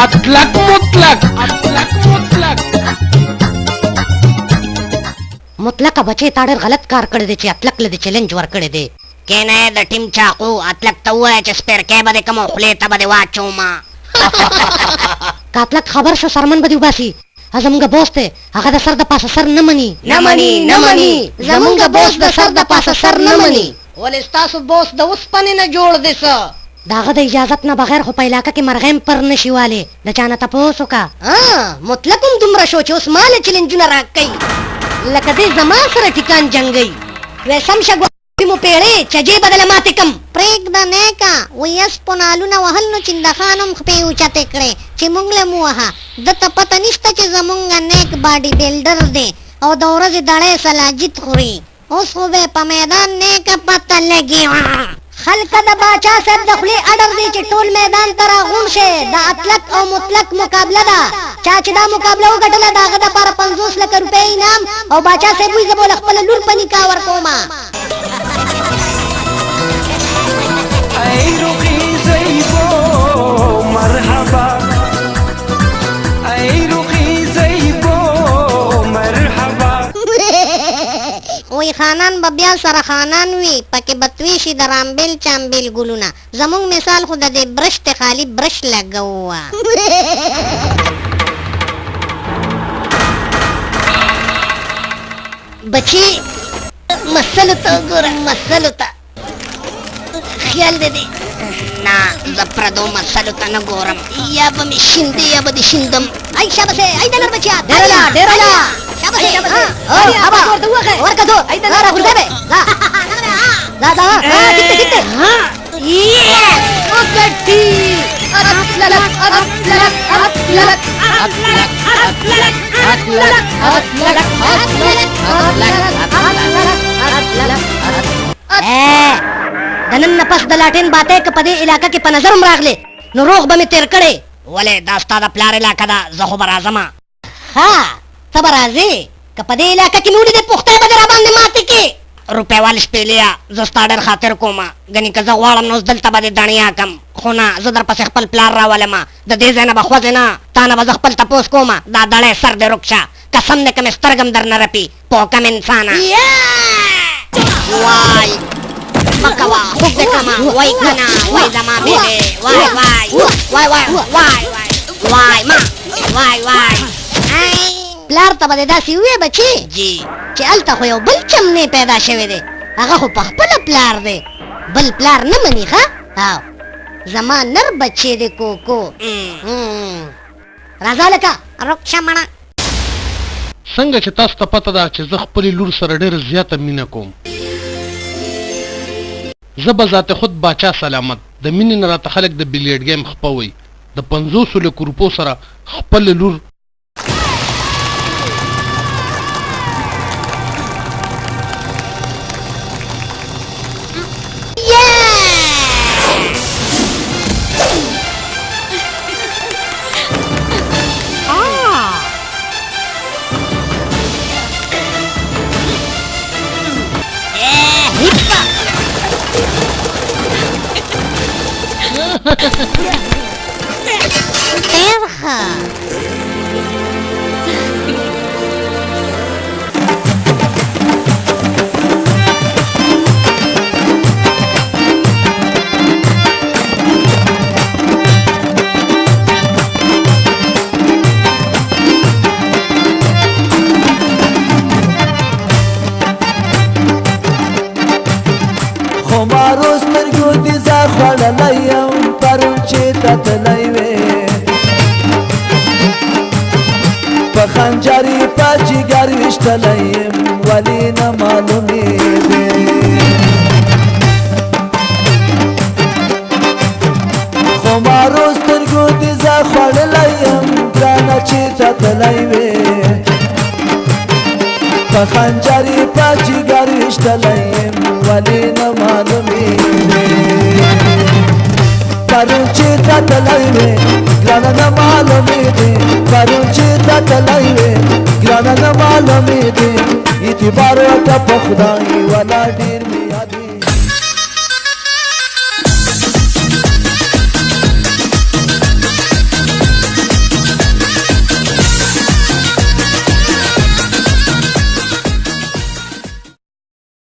اطلق مطلق بچي تا ډېر غلط کار کړی دی چې اطلق له چیلنج ور کړی دی. کینه د ټیم چاقو اطلق ته ووایه چې سپیر کې به دې کوم خولې ته به دې واچومه. که اطلق خبر شو سرمن به دې وباسي. زمونږ بوس دی هغه د سر د پاسه سر نه مني. زمونږ بوس د سر د پاسه سر نه مني. ولې ستاسو بوس د اوسپنې نه جوړ دی څه؟ د هغه د اجازت نه بغیر خو په علاقه کې مرغیم پر نشي والی. د چا نه تپوس وکړه. مطلق هم دومره شو چې اوس ماله چیلنجونه راکوي لکه دې زما سره ټیکان جنګوي. وی سم شه ګوارې مو پیړې چجې بدله ماتې کم. پرېږده نیکه وایي اس په نالونه وهل نو چندخان هم خپې اوچتې کړې چې موږ له مو وهه. ده ته پته نشته چې زمونږ نیک باډي بلډر دی او د ورځې دړی سلاجید خوري. اوس خو به په میدان نیکه پته لګي. خلکه د باچا صاحب د خولې اډر دی چې ټول میدان ته راغونډ شي. د اطلق او مطلق مقابله ده. چا چې دا مقابله وګټله د هغه دپاره 50 لکه روپۍ انعام او باچا صاحب وایي زه به له خپله لور په نکاح ورکومه. ای رخی زیبا مرحبا ای رخی زیبا مرحبا. وی خانان به بیا سره خانان وي پکې بتوي شي د رامبیل چامبیل ګلونه. زمونږ مثال خو د دې برش ته خالی برش لګوه. بچی مسلو ته ګوره مسلو ته خیال دې دی. نه زه پردو مسلو ته نه ګورم. یا به مې شیندې یا به دې شیندم. ای شابسې ای دلر بچیا ډېره ورکه دو را غورځه به د نن نه پس د لاټین باتې که په دې علاقه کې په نظر هم راغلې نو روغ به مې تېر کړې. ولې دا ستا د پلار علاقه ده زه خو به راځمه. ها ته به راځې که په دې علاقه کې مې ولیدې پوښتې به دې راباندې ماتې کې. روپۍ وال شپېلیا زه ستا ډېر خاطر کومه. ګنې که زه غواړم نو اوس دلته به دې دڼیا کم. خو نه زه در پسې خپل پلار راولمه. د دې ځای نه به خوځې نه. تا نه به زه خپل تپوس کومه. دا دړی سر دې روک شه. قسم دې که مې سترګم در نه رپي پوکم انسانه. وای مه کوه خوب دې کمه. وای که نه وای زما بېبې وای پلار ته به دې داسې ووایې بچې جی چې هلته خو یو بل چمنې پیدا شوی دی. هغه خو په خپله پلار دی بل پلار نه مني. ښه او زما نر بچې دی کوکو. راځه لکه روک شه مړه. څنګه چې تاسو ته پته ده چې زه خپلې لور سره ډېره زیاته مینه کوم. زه به ذات خود باچا سلامت د مینې نه راته خلک د بلیډ ګیم خپوي. د 50 لکو روپو سره خپل لور خمارو سترګو دې زه خوړلی یم پرون چې ته تللی وې په خنجر یې په جګر ویشتلی یم ولې نه معلومېدې خمارو سترګو دې زه خوړلی یم ګرانه چې ته تللی وې په خنجر یې په جګر ویشتلی یم ولې نه معلومېدې پرون چې ته تللی وې ګرانه نه معلومېدې پرون چې ته تللی وې ګرانه نه معلومېدې اعتبار وکړه په خدای ولا ډېر